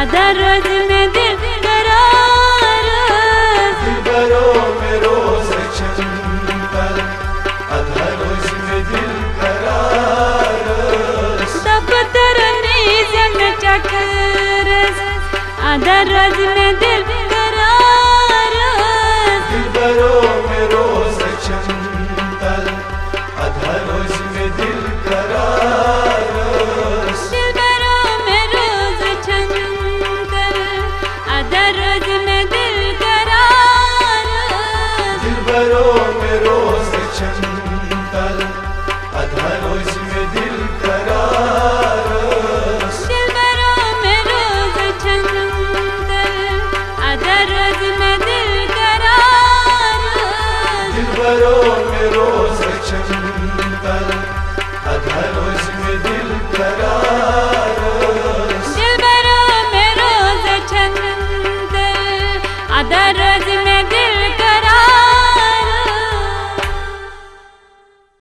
आधा रोज में दिल करार, दिलबरों में रोज चंदर, आधा रोज में दिल करार। दफ्तर नीजन चक्कर, आधा रोज में दिल करार, दिलबरों में रोज चंदर, आधा रोज में दिल करार। दिलबरों में रोज चंदर, आधा रोज में दिल करार, दिलबरों में रोज चंदर, आधा रोज में दिल करार। दिलबरों में रोज चंदर, आधा रोज में दिल करार, दिलबरों में रोज चंदर, आधा रोज में दिल करार।